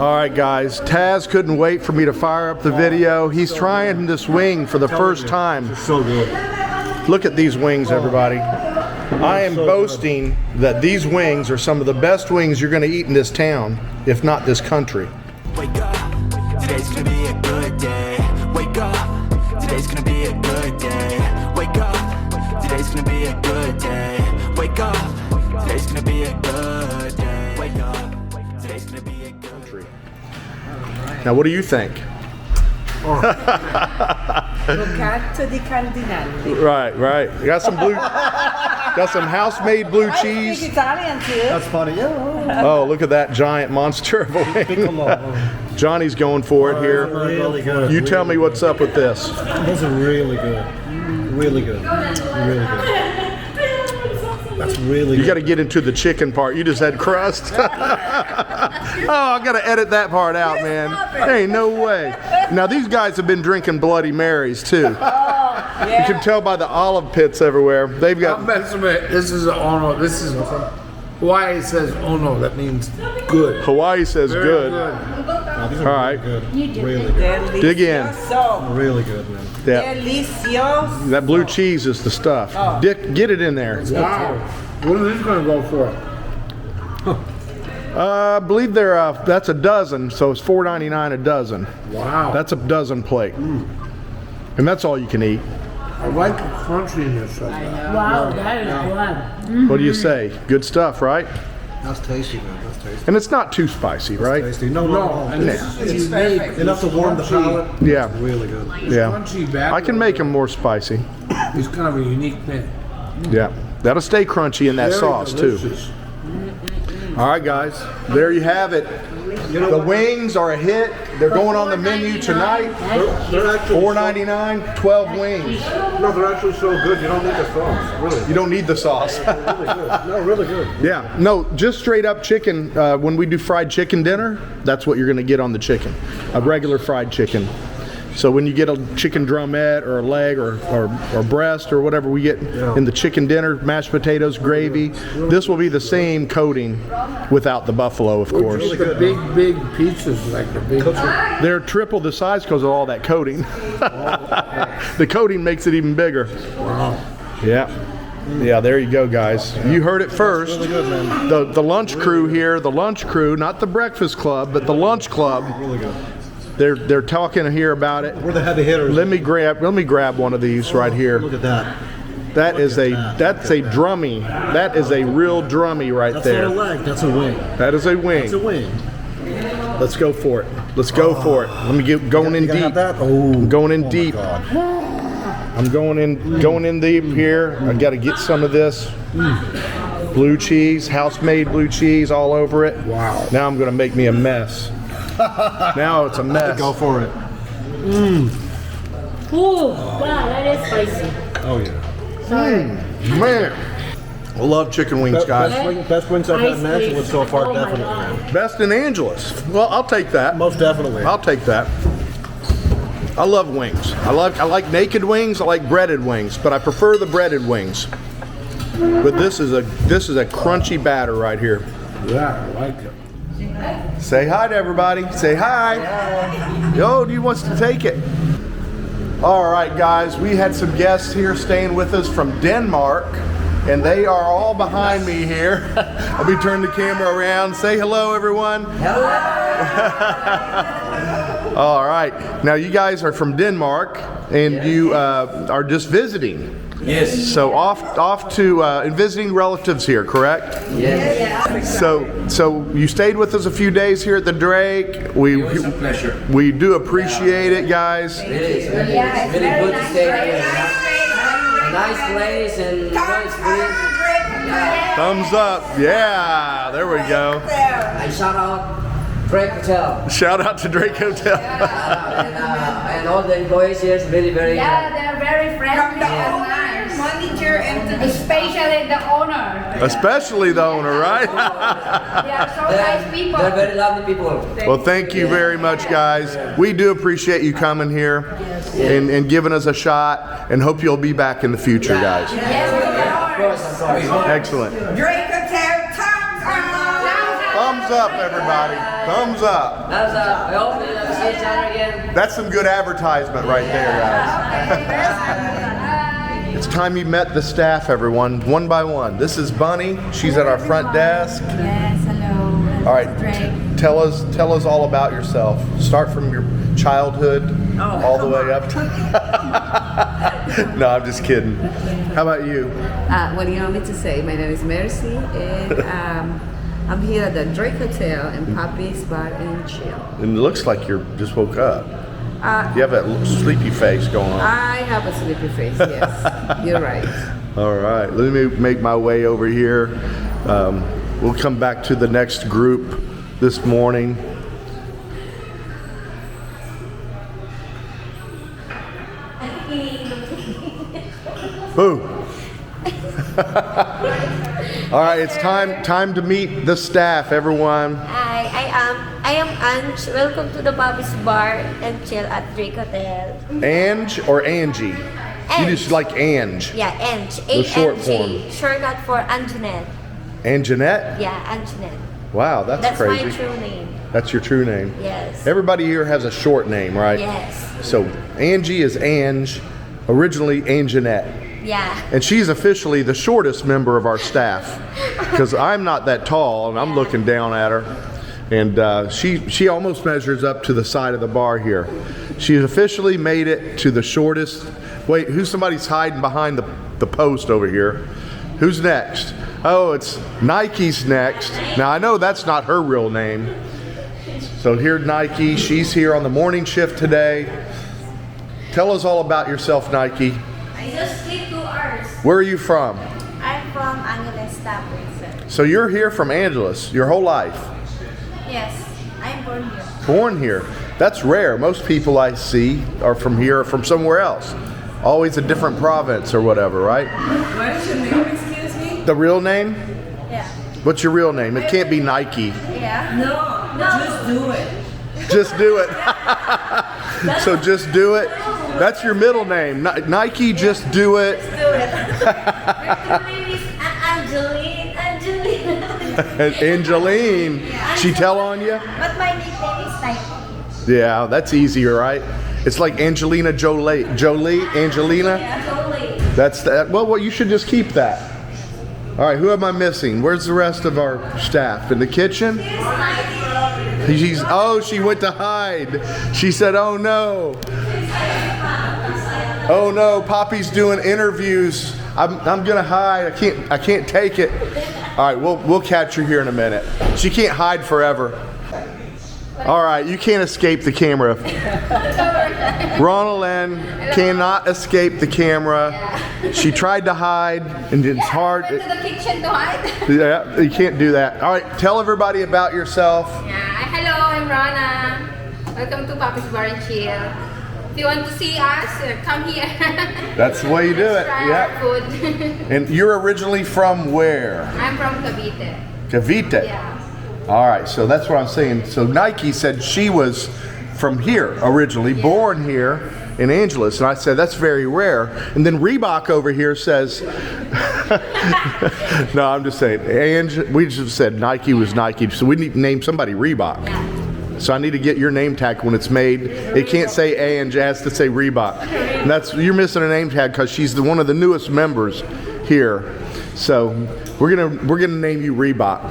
All right, guys. Taz couldn't wait for me to fire up the video. He's trying this wing for the first time. It's so good. Look at these wings, everybody. I am boasting that these wings are some of the best wings you're going to eat in this town, if not this country. Wake up, today's gonna be a good day. Wake up, today's gonna be a good day. Wake up, today's gonna be a good day. Wake up, today's gonna be a good day. Wake up, today's gonna be a good day. Now, what do you think? Bocata di cardinale. Right. Got some blue, got some house-made blue cheese. Italian too. That's funny. Yeah. Oh, look at that giant monster of a wing. Johnny's going for it here. Really good. You tell me what's up with this. Those are really good. Really good. Really good. That's really good. You got to get into the chicken part. You just had crust. Oh, I got to edit that part out, man. There ain't no way. Now, these guys have been drinking Bloody Marys, too. You can tell by the olive pits everywhere. They've got... This is an Ono. This is Hawaii says Ono. That means good. Hawaii says Very good. These All right. good. Really good. Dig in. Really good, man. Yeah. Delicioso. That blue cheese is the stuff. Dick, get it in there. Wow. What is this going to go for? I believe they're that's a dozen, so it's $4.99 a dozen. Wow. That's a dozen plate, and that's all you can eat. I like the crunchiness of that. Wow, that is good. What do you say? Good stuff, right? That's tasty, man. That's tasty. And it's not too spicy, right? Tasty. No. And it's perfect. Enough to warm the palate. Yeah, Really good. yeah. Crunchy back. I can make them more spicy. It's kind of a unique thing. Yeah, that'll stay crunchy in that Very sauce too. delicious. All right, guys, there you have it. The wings are a hit. They're going on the menu tonight. They're actually $4.99, 12 wings. No, they're actually so good. You don't need the sauce. Really. You don't need the sauce. Really good. No, really good. Yeah, no, just straight up chicken. When we do fried chicken dinner, that's what you're going to get on the chicken, a regular fried chicken. So when you get a chicken drumette or a leg or breast or whatever we get in the chicken dinner, mashed potatoes, gravy, this will be the same coating without the buffalo, of course. Just the big pizzas, like the big. They're triple the size because of all that coating. The coating makes it even bigger. Wow. Yeah, there you go, guys. You heard it first. Really good, man. The lunch crew here, the lunch crew, not the breakfast club, but the lunch club. Really good. They're talking here about it. We're the heavy hitters. Let me grab one of these right here. Look at that. That's a drummy. That is a real drummy right That's there. not a leg. That's a wing. That is a wing. It's a wing. Let's go for it. Let's go for it. Let me get going in You gotta have deep. that? Oh, I'm going in my deep. God. I'm going in deep here. I got to get some of this blue cheese, house-made blue cheese all over it. Wow. Now I'm going to make me a mess. Now it's a mess. Go for it. Ooh, wow, that is spicy. Oh yeah. Sorry. Man, I love chicken wings, guys. Best wings I've had in Angeles so far, Oh my definitely. God. Man. Best in Angeles. Well, I'll take that. Most definitely. I'll take that. I love wings. I like naked wings. I like breaded wings, but I prefer the breaded wings. But this is a crunchy batter right here. Yeah, I like it. Say hi to everybody. Say hi. Yo, do you want to take it? All right, guys. We had some guests here staying with us from Denmark, and they are all behind me here. I'll be turning the camera around. Say hello, everyone. Hello. All right. Now, you guys are from Denmark, and you are just visiting. Yes. So off to and visiting relatives here, correct? Yes. So you stayed with us a few days here at the Drake. It was a pleasure. We do appreciate it, guys. It is. It's really good to stay here. A nice place and very sweet. Thumbs up. Yeah, there we go. And shout out Drake Hotel. Shout out to Drake Hotel. And all the employees here is really very. Yeah, they're very friendly and nice. Manager and Especially the owner. Especially the owner, right? They are so nice people. They're very lovely people. Well, thank you very much, guys. We do appreciate you coming here and giving us a shot, and hope you'll be back in the future, guys. Of course. Excellent. Drake Hotel, Thumbs Thumbs up, everybody. Thumbs up. That's I hope we never see each other again. That's some good advertisement right there, guys. It's time you met the staff, everyone, one by one. This is Bunny. She's at our front desk. Yes, hello. All right, tell us all about yourself. Start from your childhood all the way up to... No, I'm just kidding. How about you? What do you want me to say? My name is Mercy, and I'm here at the Drake Hotel in Papi'S Bar and Chill. And it looks like you just woke up. You have that sleepy face going on. I have a sleepy face, yes. You're right. All right, let me make my way over here. We'll come back to the next group this morning. Boo. All right, it's time to meet the staff, everyone. Hi, I am Ange. Welcome to the Papi'S Bar and Chill at Drake Hotel. Ange or Angie? Ange. You just like Ange. Yeah, Ange. The short A-N-G. form. Shortcut for Anjanette. Anjanette? Yeah, Anjanette. Wow, that's crazy. My true name. That's your true name? Yes. Everybody here has a short name, right? Yes. So Angie is Ange, originally Anjanette. Yeah. And she's officially the shortest member of our staff because I'm not that tall and I'm looking down at her. And she almost measures up to the side of the bar here. She's officially made it to the shortest. Wait, somebody's hiding behind the post over here. Who's next? Oh, it's Nike's next. Now I know that's not her real name. So here's Nike. She's here on the morning shift today. Tell us all about yourself, Nike. I just sleep 2 hours. Where are you from? I'm from Angeles, Tapos. So you're here from Angeles your whole life? Yes, I'm born here. Born here. That's rare. Most people I see are from here or from somewhere else. Always a different province or whatever, right? What is your name, excuse me? The real name? Yeah. What's your real name? It can't be Nike. Yeah. No, just do it. Just do it. So just do it. That's your middle name. Nike, just do it. Do it. My name is Angeline. Angeline. She tell on you? But my nickname is Nike. Yeah, that's easier, right? It's like Angelina Jolie. Angelina? Yeah, totally. That's that. Well, you should just keep that. All right, who am I missing? Where's the rest of our staff? In the kitchen? She went to hide. She said, oh no. Oh no, Poppy's doing interviews. I'm gonna hide. I can't take it. All right, we'll catch her here in a minute. She can't hide forever. All right, you can't escape the camera. Ronald Ann cannot escape the camera. She tried to hide, and it's hard. Went to the kitchen to hide. Yeah, you can't do that. All right, tell everybody about yourself. Yeah, hello, I'm Rana. Welcome to Papi'S Bar and Chill. If you want to see us, come here. That's the way you do it. Try Yeah. our food. And you're originally from where? I'm from Cavite. Cavite. Yeah. All right, so that's what I'm saying. So Nike said she was from here originally, born here in Angeles, and I said that's very rare. And then Reebok over here says, no, I'm just saying. We just said Nike was Nike, so we need to name somebody Reebok. So I need to get your name tag when it's made. It can't say Ange, it has to say Reebok. And you're missing a name tag because she's one of the newest members here. So we're gonna name you Reebok.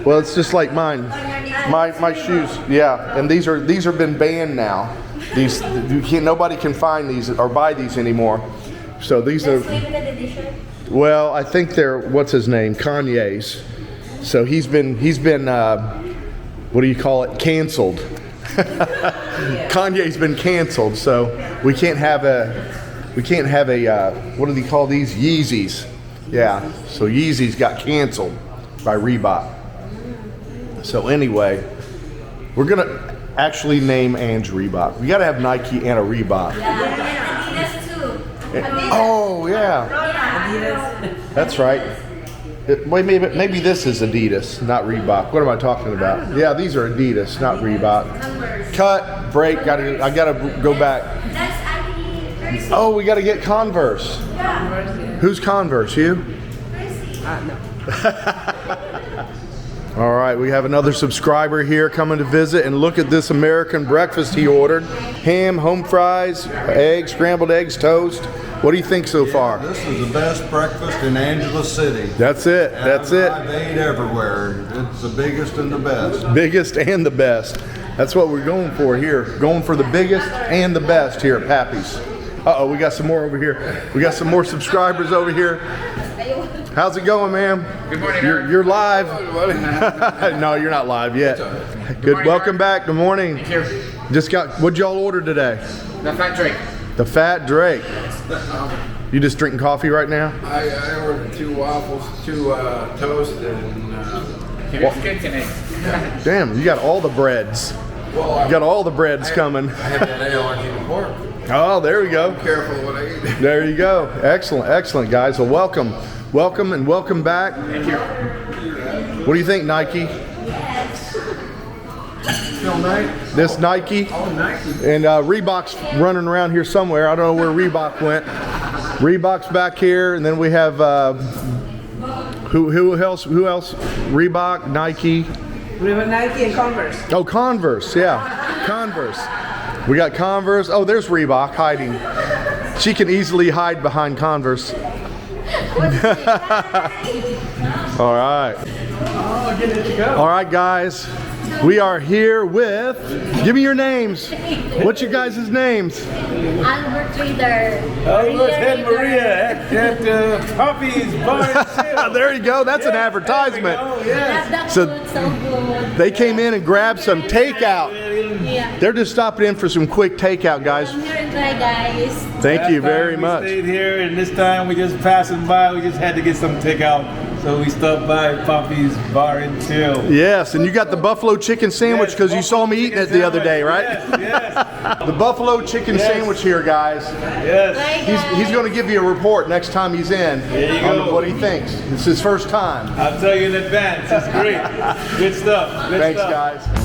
Well, it's just like mine. My shoes, yeah, and these have been banned now. Nobody can find these or buy these anymore. So these are. Limited edition. Well, I think they're what's his name, Kanye's. So he's been what do you call it? Canceled. Kanye's been canceled, so we can't have a what do they call these? Yeezys. Yeah, so Yeezys got canceled by Reebok. So anyway, we're gonna actually name Ange Reebok. We gotta have Nike and a Reebok. Adidas too. Oh yeah, that's right. Maybe this is Adidas, not Reebok. What am I talking about? Yeah, these are Adidas, not Reebok. Cut, break. I gotta go back. That's Adidas. Oh, we gotta get Converse. Who's Converse? You? No. All right, we have another subscriber here coming to visit, and look at this American breakfast he ordered. Ham, home fries, eggs, scrambled eggs, toast. What do you think so far? This is the best breakfast in Angela City. That's it. That's it. I've ate everywhere. It's the biggest and the best. Biggest and the best. That's what we're going for here. Going for the biggest and the best here at Papi'S. Uh-oh, we got some more over here. We got some more subscribers over here. How's it going, ma'am? Good morning. You're live. No, you're not live yet. Good. morning, Welcome back. Good morning. Thank you. Just got. What'd y'all order today? The fat drink. The Fat Drake. You just drinking coffee right now? I ordered 2 waffles, 2 toast, and biscuits and eggs. Damn, you got all the breads. Well, You got all the breads coming. I have that allergy to pork. Oh, there we go. Careful what I eat. There you go. Excellent, excellent, guys. Well, welcome, welcome, and welcome back. Thank you. What do you think, Nike? Feel nice. This Nike? Oh, Nike. And Reebok's running around here somewhere. I don't know where Reebok went. Reebok's back here, and then we have who else? Who else? Reebok, Nike. We have Nike and Converse. Oh, Converse. Yeah, Converse. We got Converse. Oh, there's Reebok hiding. She can easily hide behind Converse. All right. All right, guys. We are here with. Give me your names. What's your guys' names? Albert Reader. Albert and Maria at Papi'S Bar. There you go. That's an advertisement. That's So- good, so good. They came in and grabbed some takeout. Yeah. They're just stopping in for some quick takeout, guys. Come here and try, guys. Thank you very We much. stayed here, and this time we just passing by. We just had to get some takeout, so we stopped by Papi'S Bar and Chill. Yes, and you got the buffalo chicken sandwich Yes, because you saw me eating it the other day, right? Yes, yes, The buffalo chicken Yes. sandwich here, guys. yes. Bye, guys. He's going to give you a report next time he's in There you on go. what he thinks. It's his first time. I'll tell you in advance. It's great. Good stuff. Good Thanks, stuff. guys.